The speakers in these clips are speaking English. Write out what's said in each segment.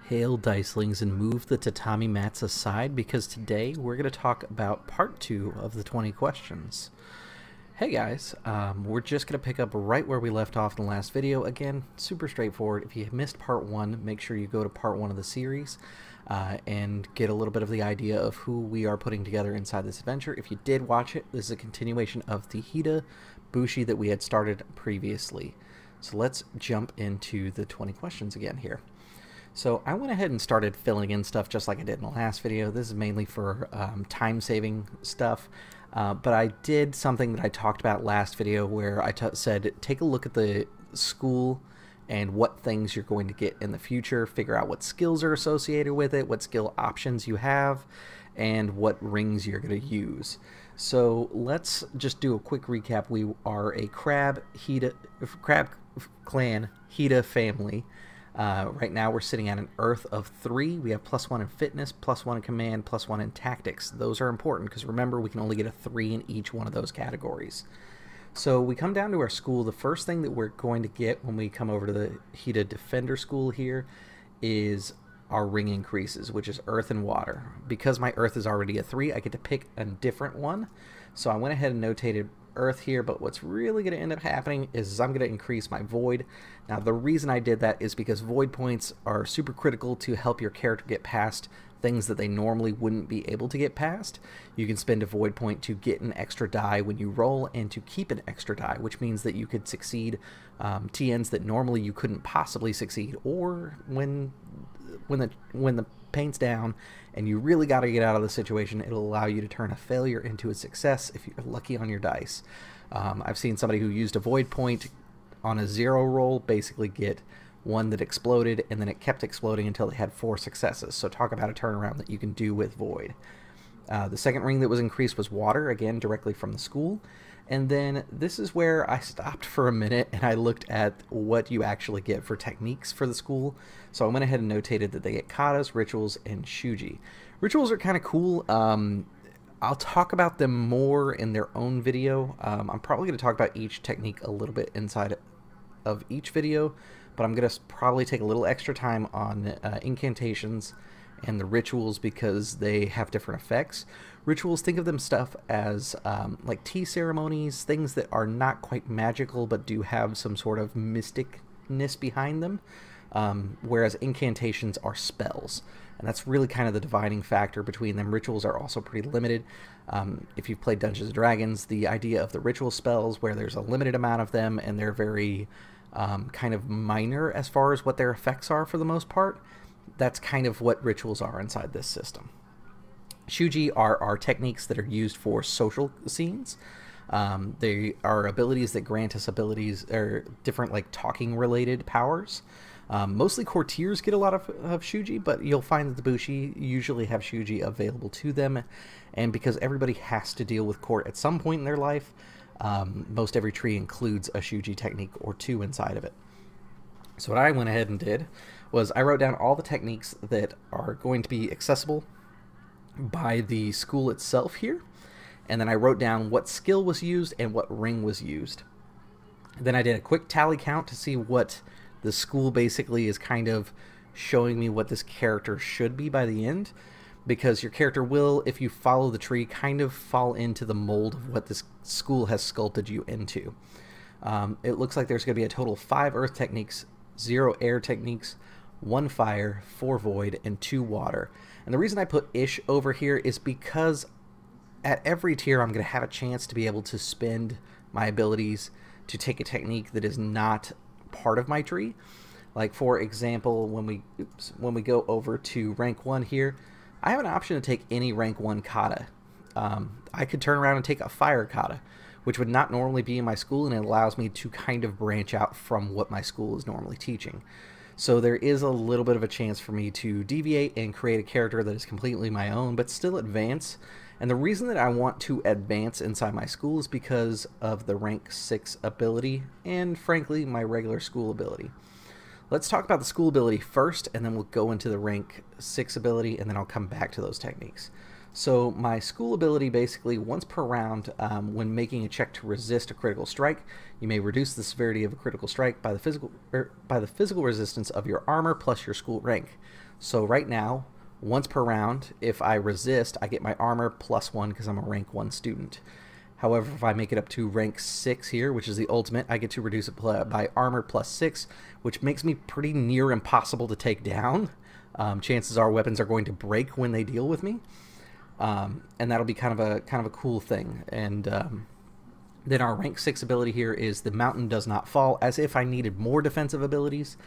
Hail Dicelings and move the tatami mats aside because today we're going to talk about part 2 of the 20 questions. Hey guys, we're just going to pick up right where we left off in the last video. Again, super straightforward. If you missed part 1, make sure you go to part 1 of the series and get a little bit of the idea of who we are putting together inside this adventure. If you did watch it, this is a continuation of the Hida Bushi that we had started previously. So let's jump into the 20 questions again here. So I went ahead and started filling in stuff just like I did in the last video. This is mainly for time-saving stuff, but I did something that I talked about last video where I said take a look at the school and what things you're going to get in the future, figure out what skills are associated with it, what skill options you have, and what rings you're going to use. So let's just do a quick recap. We are a Crab Clan Hida family. Right now we're sitting at an Earth of 3. We have +1 in fitness, +1 in command, +1 in tactics. Those are important because remember we can only get a 3 in each one of those categories. So we come down to our school. The first thing that we're going to get when we come over to the Hida Defender School here is our ring increases, which is Earth and Water. Because my Earth is already a 3, I get to pick a different one. So I went ahead and notated Earth here, but what's really going to end up happening is I'm going to increase my Void. Now the reason I did that is because Void points are super critical to help your character get past things that they normally wouldn't be able to get past. You can spend a Void point to get an extra die when you roll and to keep an extra die, which means that you could succeed TNs that normally you couldn't possibly succeed, or when the paint's down and you really got to get out of the situation, it'll allow you to turn a failure into a success if you're lucky on your dice. I've seen somebody who used a Void point on a 0 roll basically get one that exploded, and then it kept exploding until they had 4 successes. So talk about a turnaround that you can do with Void. The second ring that was increased was Water, again directly from the school. And then this is where I stopped for a minute and I looked at what you actually get for techniques for the school. So I went ahead and notated that they get katas, rituals, and shuji. Rituals are kind of cool. I'll talk about them more in their own video. I'm probably going to talk about each technique a little bit inside of each video, but I'm going to probably take a little extra time on incantations and the rituals because they have different effects. Rituals, think of them stuff as like tea ceremonies, things that are not quite magical but do have some sort of mysticness behind them, whereas incantations are spells. And that's really kind of the dividing factor between them. Rituals are also pretty limited. If you've played Dungeons & Dragons, the idea of the ritual spells where there's a limited amount of them and they're very kind of minor as far as what their effects are for the most part, that's kind of what rituals are inside this system. Shuji are our techniques that are used for social scenes. They are abilities that grant us abilities or different like talking related powers. Mostly courtiers get a lot of shuji, but you'll find that the Bushi usually have shuji available to them. And because everybody has to deal with court at some point in their life, most every tree includes a shuji technique or 2 inside of it. So what I went ahead and did was I wrote down all the techniques that are going to be accessible by the school itself here, and then I wrote down what skill was used and what ring was used. Then I did a quick tally count to see what the school basically is kind of showing me what this character should be by the end, because your character will, if you follow the tree, kind of fall into the mold of what this school has sculpted you into. It looks like there's going to be a total of 5 earth techniques, 0 air techniques, 1 fire, 4 void, and 2 water. And the reason I put ish over here is because at every tier I'm going to have a chance to be able to spend my abilities to take a technique that is not part of my tree. Like for example, when we go over to rank 1 here, I have an option to take any rank 1 kata. I could turn around and take a fire kata, which would not normally be in my school, and it allows me to kind of branch out from what my school is normally teaching. So there is a little bit of a chance for me to deviate and create a character that is completely my own, but still advance. And the reason that I want to advance inside my school is because of the rank 6 ability and, frankly, my regular school ability. Let's talk about the school ability first, and then we'll go into the rank 6 ability, and then I'll come back to those techniques. So my school ability basically, once per round, when making a check to resist a critical strike, you may reduce the severity of a critical strike by the physical resistance of your armor plus your school rank. So right now, once per round, if I resist, I get my armor +1 because I'm a rank 1 student. However, if I make it up to rank 6 here, which is the ultimate, I get to reduce it by armor +6, which makes me pretty near impossible to take down. Chances are weapons are going to break when they deal with me, and that'll be kind of a cool thing. And then our rank 6 ability here is the mountain does not fall, as if I needed more defensive abilities.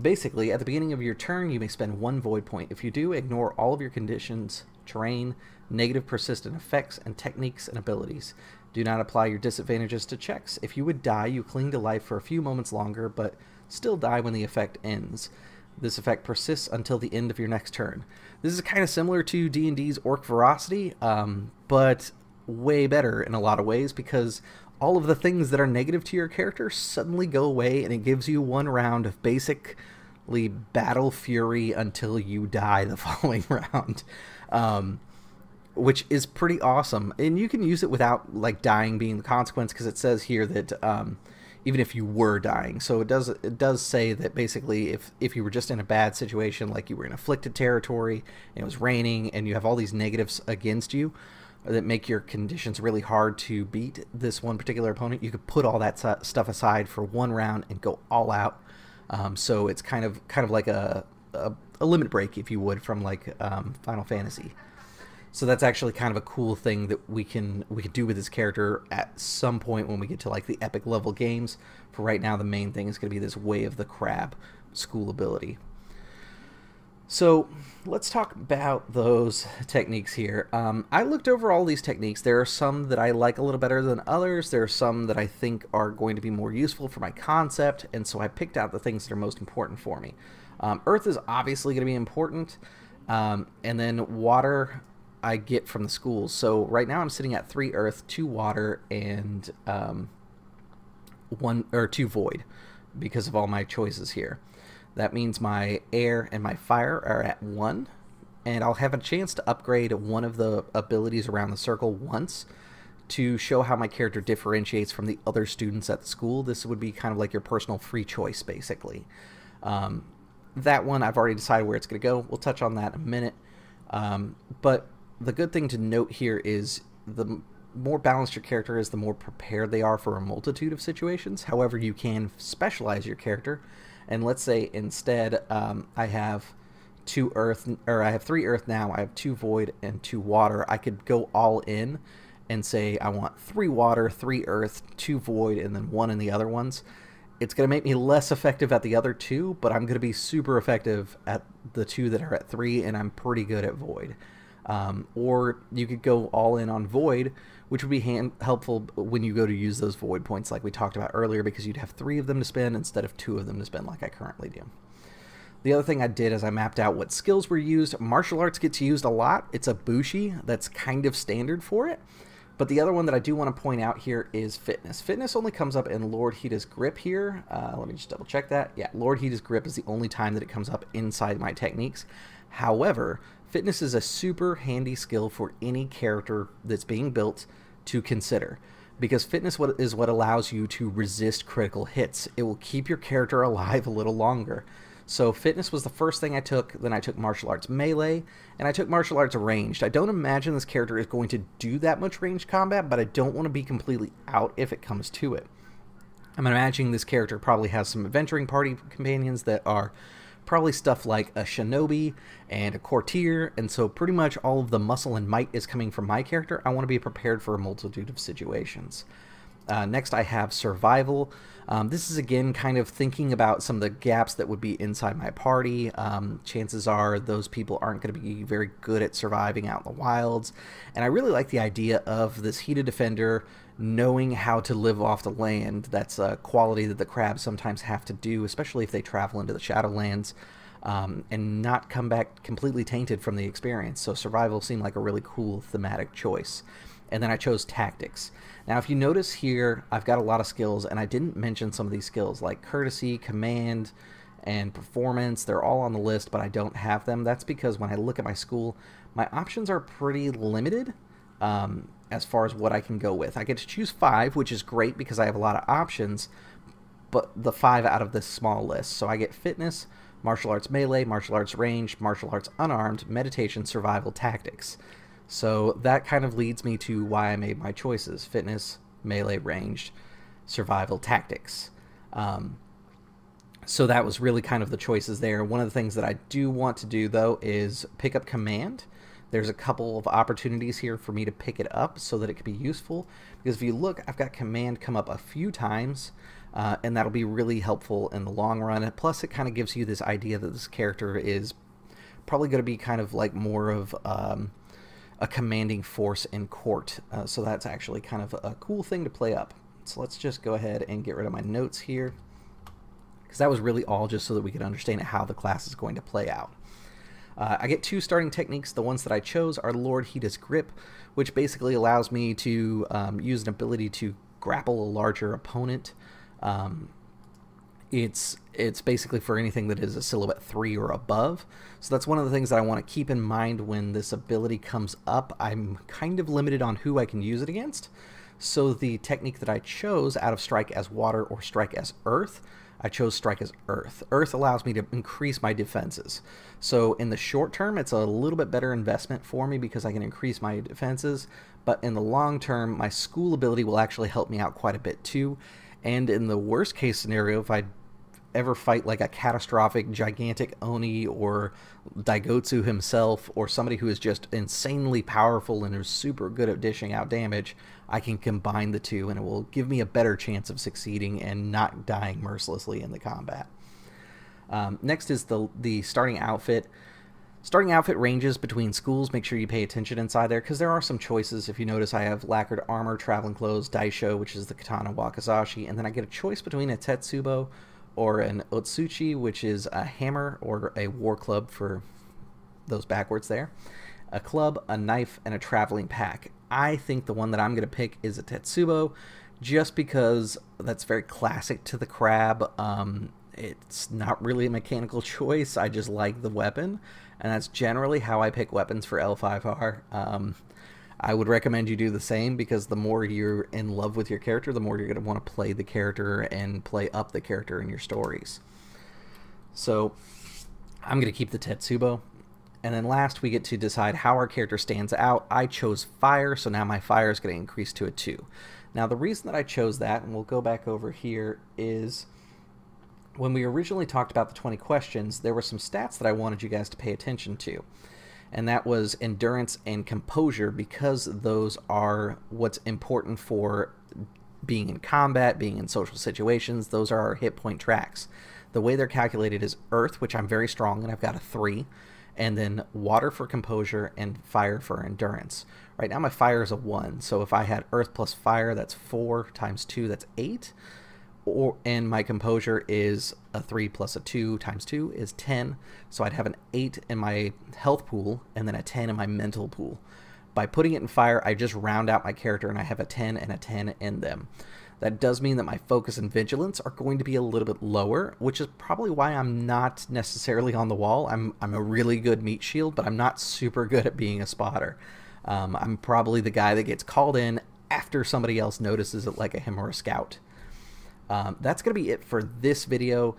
Basically, at the beginning of your turn, you may spend 1 void point. If you do, ignore all of your conditions, terrain, negative persistent effects, and techniques and abilities. Do not apply your disadvantages to checks. If you would die, you cling to life for a few moments longer, but still die when the effect ends. This effect persists until the end of your next turn. This is kind of similar to D&D's Orc Ferocity, but way better in a lot of ways, because all of the things that are negative to your character suddenly go away, and it gives you 1 round of basically battle fury until you die the following round, which is pretty awesome. And you can use it without like dying being the consequence, because it says here that even if you were dying, so it does say that basically if you were just in a bad situation, like you were in afflicted territory and it was raining and you have all these negatives against you that make your conditions really hard to beat this one particular opponent, you could put all that stuff aside for 1 round and go all out. So it's kind of like a limit break, if you would, from like Final Fantasy. So that's actually kind of a cool thing that we can do with this character at some point when we get to like the epic level games. For right now, the main thing is going to be this Way of the Crab school ability. So let's talk about those techniques here. I looked over all these techniques. There are some that I like a little better than others. There are some that I think are going to be more useful for my concept, and so I picked out the things that are most important for me. Earth is obviously going to be important, and then water I get from the schools. So right now I'm sitting at 3 earth, 2 water, and 2 void because of all my choices here. That means my air and my fire are at 1, and I'll have a chance to upgrade one of the abilities around the circle once to show how my character differentiates from the other students at the school. This would be kind of like your personal free choice, basically. That one, I've already decided where it's going to go. We'll touch on that in a minute. But the good thing to note here is the more balanced your character is, the more prepared they are for a multitude of situations. However, you can specialize your character. And let's say instead I have 2 earth, or I have 3 earth now, I have 2 void and 2 water. I could go all in and say I want 3 water, 3 earth, 2 void, and then 1 in the other ones. It's going to make me less effective at the other 2, but I'm going to be super effective at the 2 that are at 3, and I'm pretty good at void. Or you could go all in on void, which would be helpful when you go to use those void points like we talked about earlier, because you'd have 3 of them to spend instead of 2 of them to spend like I currently do. The other thing I did is I mapped out what skills were used. Martial arts gets used a lot. It's a Bushi that's kind of standard for it. But the other one that I do want to point out here is fitness. Fitness only comes up in Lord Hita's grip here. Let me just double check that. Yeah, Lord Hita's grip is the only time that it comes up inside my techniques. However, fitness is a super handy skill for any character that's being built to consider, because fitness is what allows you to resist critical hits. It will keep your character alive a little longer. So fitness was the first thing I took. Then I took martial arts melee, and I took martial arts ranged. I don't imagine this character is going to do that much ranged combat, but I don't want to be completely out if it comes to it. I'm imagining this character probably has some adventuring party companions that are probably stuff like a shinobi and a courtier, and so pretty much all of the muscle and might is coming from my character. I want to be prepared for a multitude of situations. Next I have survival. This is again kind of thinking about some of the gaps that would be inside my party. Chances are those people aren't going to be very good at surviving out in the wilds, and I really like the idea of this heated defender knowing how to live off the land. That's a quality that the crabs sometimes have to do, especially if they travel into the Shadowlands, and not come back completely tainted from the experience. So survival seemed like a really cool thematic choice. And then I chose tactics. Now if you notice here, I've got a lot of skills, and I didn't mention some of these skills like courtesy, command, and performance. They're all on the list, but I don't have them. That's because when I look at my school, my options are pretty limited as far as what I can go with. I get to choose 5, which is great because I have a lot of options, but the 5 out of this small list. So I get fitness, martial arts melee, martial arts ranged, martial arts unarmed, meditation, survival, tactics. So that kind of leads me to why I made my choices: fitness, melee, ranged, survival, tactics. So that was really kind of the choices there. One of the things that I do want to do, though, is pick up command. There's a couple of opportunities here for me to pick it up so that it could be useful. Because if you look, I've got command come up a few times, and that'll be really helpful in the long run. And plus, it kind of gives you this idea that this character is probably going to be kind of like more of a commanding force in court. So that's actually kind of a cool thing to play up. So let's just go ahead and get rid of my notes here, because that was really all just so that we could understand how the class is going to play out. I get 2 starting techniques. The ones that I chose are Lord Hita's Grip, which basically allows me to use an ability to grapple a larger opponent. It's basically for anything that is a silhouette 3 or above. So that's one of the things that I want to keep in mind when this ability comes up. I'm kind of limited on who I can use it against. So the technique that I chose out of Strike as Water or Strike as Earth, I chose Strike as Earth. Earth allows me to increase my defenses. So in the short term, it's a little bit better investment for me because I can increase my defenses. But in the long term, my school ability will actually help me out quite a bit too. And in the worst case scenario, if I ever fight like a catastrophic gigantic Oni or Daigotsu himself, or somebody who is just insanely powerful and is super good at dishing out damage, I can combine the two and it will give me a better chance of succeeding and not dying mercilessly in the combat. Next is the starting outfit. Starting outfit ranges between schools. Make sure you pay attention inside there, because there are some choices. If you notice, I have lacquered armor, traveling clothes, daisho, which is the katana wakizashi, and then I get a choice between a tetsubo or an otsuchi, which is a hammer or a war club for those backwards there, a club, a knife, and a traveling pack. I think the one that I'm going to pick is a tetsubo, just because that's very classic to the crab. It's not really a mechanical choice. I just like the weapon, and that's generally how I pick weapons for L5R. I would recommend you do the same, because the more you're in love with your character, the more you're going to want to play the character and play up the character in your stories. So I'm going to keep the tetsubo. And then last, we get to decide how our character stands out. I chose fire, so now my fire is going to increase to a 2. Now the reason that I chose that, and we'll go back over here, is when we originally talked about the 20 questions, there were some stats that I wanted you guys to pay attention to. And that was endurance and composure, because those are what's important for being in combat, being in social situations. Those are our hit point tracks. The way they're calculated is earth, which I'm very strong, and I've got a 3, and then water for composure and fire for endurance. Right now my fire is a 1, so if I had earth plus fire, that's 4 times 2, that's 8. And my composure is a 3 plus a 2 times 2 is 10. So I'd have an 8 in my health pool and then a 10 in my mental pool. By putting it in fire, I just round out my character and I have a 10 and a 10 in them. That does mean that my focus and vigilance are going to be a little bit lower, which is probably why I'm not necessarily on the wall. I'm a really good meat shield, but I'm not super good at being a spotter. I'm probably the guy that gets called in after somebody else notices it, like him or a scout. That's going to be it for this video.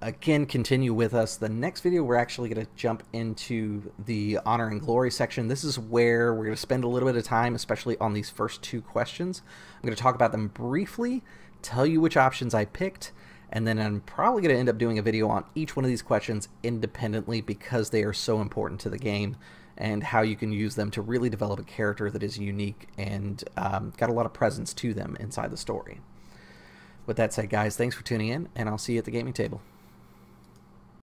Again, continue with us. The next video, we're actually going to jump into the honor and glory section. This is where we're going to spend a little bit of time, especially on these first 2 questions. I'm going to talk about them briefly, tell you which options I picked, and then I'm probably going to end up doing a video on each one of these questions independently, because they are so important to the game and how you can use them to really develop a character that is unique and got a lot of presence to them inside the story. With that said, guys, thanks for tuning in, and I'll see you at the gaming table.